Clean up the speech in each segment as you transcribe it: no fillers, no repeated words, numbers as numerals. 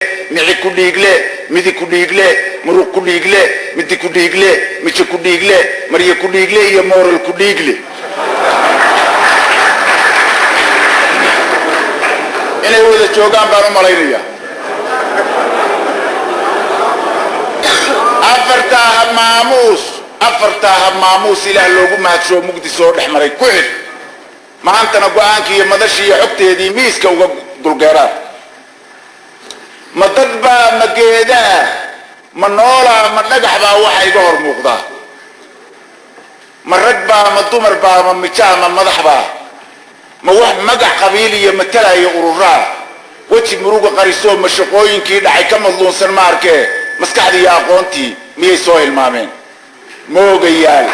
mici ku dhiigle midi ku dhiigle muruq ku dhiigle midi ku dhiigle mici ku dhiigle marye ku dhiigle iyo moral ku dhiigle inay wada joogaan baan u malaynaya afartaa maamuus ilaah loogu mahadshoo mugdi soo dhex maray ku xidh maantana go'aankii iyo madashii iyo xogteedii miiska uga dulgeeraan ma dad baa ma geedaa ma noolaa ma dhagax baa waxa iga hor muuqdaa ma rag baa ma dumar baa ma mijaa ma madax baa ma wax magac qabiil iyo matalaya ururaa weji muruga qarisoo ma shaqooyinkii dhacay ka madluunsan ma arkee maskaxdii iyo aqoontii miyay soo hilmaameen moogayaal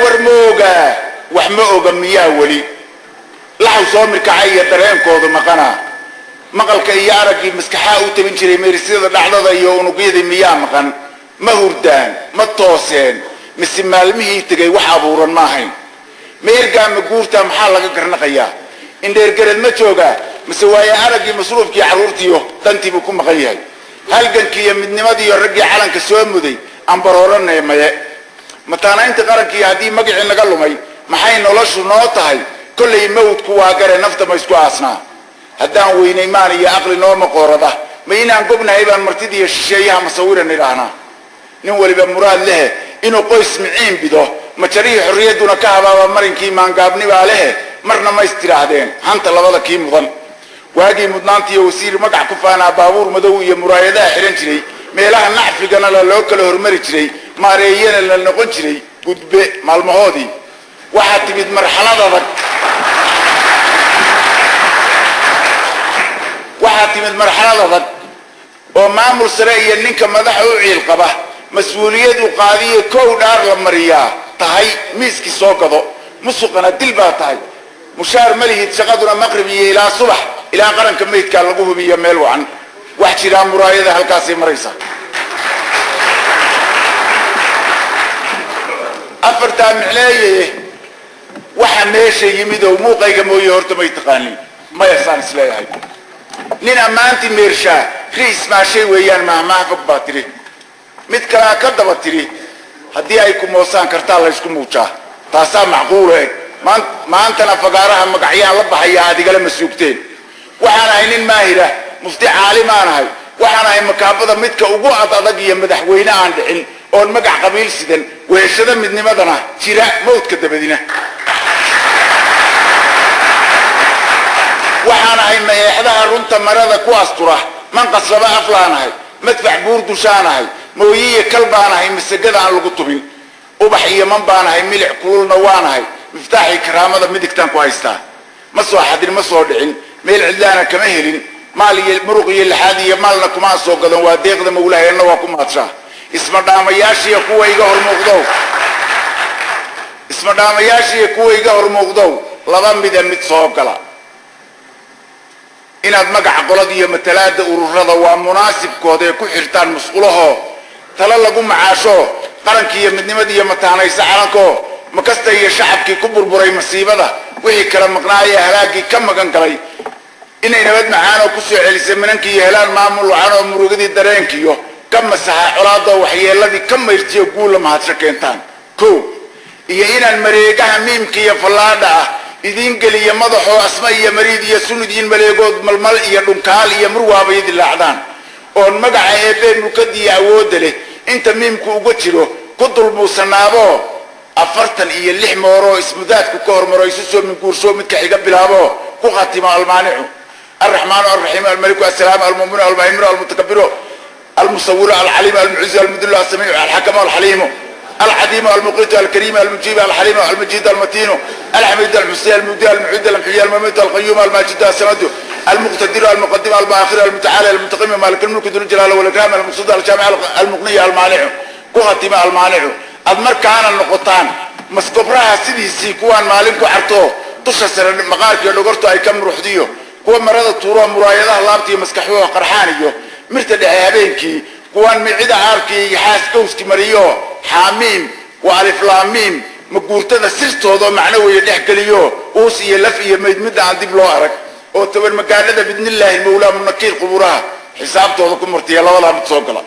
war mooga wax ma oga miyaa weli laxaw soo mirkacay iyo dareenkooda maqana maqalka iyo araggii maskaxaa u tabin jiray meerisyada dhacdada iyo unugyadii miyaa maqan ma hurdaan ma tooseen mise maalmihii tegay wax abuuran ma ahayn meergaa ma guurtaa maxaa laga garnaqayaa indheergarad ma joogaa mise waaye araggii masruufkii carruurtiiyo dantiibuu ku maqan yahay halgankii iyo midnimadii iyo raggii calanka soo muday ambarooranay maye mataanaynta qarankii haddii magacii naga lumay maxay noloshu noo tahay kollay mawdku waa gare nafta ma isku aasnaa haddaan weynay maan iyo aqli nooma qoorada ma inaan gobnahay baan martidiiyo shisheeyaha masawiran idhaahnaa nin waliba muraad lehe inuu qoys miciin bido majarihii xorriyadduna ka habaaba marinkii maangaabni baa lehe marna ma istidhaahdeen hanta labada kii mudan waagii mudnaantiiyo wasiir magac ku faanaa baabuur madow iyo muraayadaha xihan jiray meelaha nacfigana loo kala hormari jiray maareeyana la noqon jiray gudbe maalmahoodii waxaa timid marxalad adag oo maamul sare iyo ninka madaxa u ciil qaba mas-uuliyadu qaadiyo kow dhaar la mariyaa tahay miiskii soo gado musuqana dil baa tahay mushaar malihid shaqaduna maqrib iyo ilaa subax ilaa qaranka maydkaa lagu hubiyo meel wacan wax jiraa muraayada halkaasay maraysa afartaa micneeye waxa meesha yimid oo muuqayga mooye horta may taqaanin maya saan isleeyahay nin ammaantii meershaa riis maashay weeyaan mahmaha fog baa tiri mid kalea ka daba tiri haddii ay ku moosaan kartaa laysku muujaa taasaa macquula eg maantana fagaaraha magacyaan la baxaya aad igala masuugteen waxaan ahay nin maahira mufti caalimaan ahay waxaan ahay makaabada midka ugu adag iyo madaxweyne aan dhicin oon magac qabiil sidan weeshada midnimadana jira mawdka dabadina waxaan ahay mayeexdaha runta marada ku astura manqas laba aflaan ahay madfac buur dushaan ahay mooyiye kal baan ahay masagada aan lagu tubin ubax iyo man baan ahay milic kululna waan ahay miftaaxii karaamada midigtaan ku haystaa ma soo xadin ma soo dhicin meel cidlaana kama helin maal iyo muruq iyo laxaad iyo maalna kuma soo gadan waa deeqda mawlaheena waa ku maadshaa isma dhaamayaashiya kuwa iga hor muuqdow laba mida mid soo gala inaad magaca qolada iyo matalaada ururada waa munaasibkooda ee ku xirtaan musqulahoo tala lagu macaasho qarankii iyo midnimadii iyo mataanaysa calankoo makasta iyo shacabkii ku burburay masiibada wixii kala maqnaaya halaagii ka magan galay inay nabad macaan oo ku soo celisay minankii iyo helaan maamul wacan oo murugadii dareenkiiyo ka masaxa colaadoo waxyeeladii ka mayrtiyo guulla mahadsho keentaan kow iyo inaan mareegaha miimka iyo fallaadha ah idiin geliya madaxoo asma iyo mariid iyo sunidiin maleegood malmal iyo dhunkaal iyo murwaabay dilaacdaan oon magaca eebee mulkadiiyo awoodda leh inta miimku uga jiro ku dulmuusanaaboo 46 mooroo ismudaadku ka hormaro isu soo minguursoo midka xiga bilaabo ku khatimo almaanicu الرحمن الرحيم الملك السلام المؤمن المهيمن المتكبر المصور العليم المعز المذل السميع الحكم الحليم العظيم المقيت الكريم المجيب الحليم المجيد المتين الحميد المحسن المبدع المعيد المحيي المميت القيوم الماجد السند المقتدر المقدم المؤخر المتعالى المنتقم مالك الملك ذو الجلال والاكرام المقصود الجامع المغني المانع كختم المانع المركان النقطان مسكبرها سيدي كوان مالك عرتو تشسر مقارك لغرتو اي كم روحديو kuwa marada tuuro muraayadaha laabtii maskaxooda qarxaaniyo mirta dhaxay habeenkii kuwan micida aarkii xaas gowski mariyo xaamiim wa alif laam miim maguurtada sirtooda macno weeye dhex galiyo uus iyo laf iyo meydmida aan dib loo arag oo tabar magaalada bidnillaahi mawlaa munakiir quburaha xisaabtooda ku martiya labada mid soo gala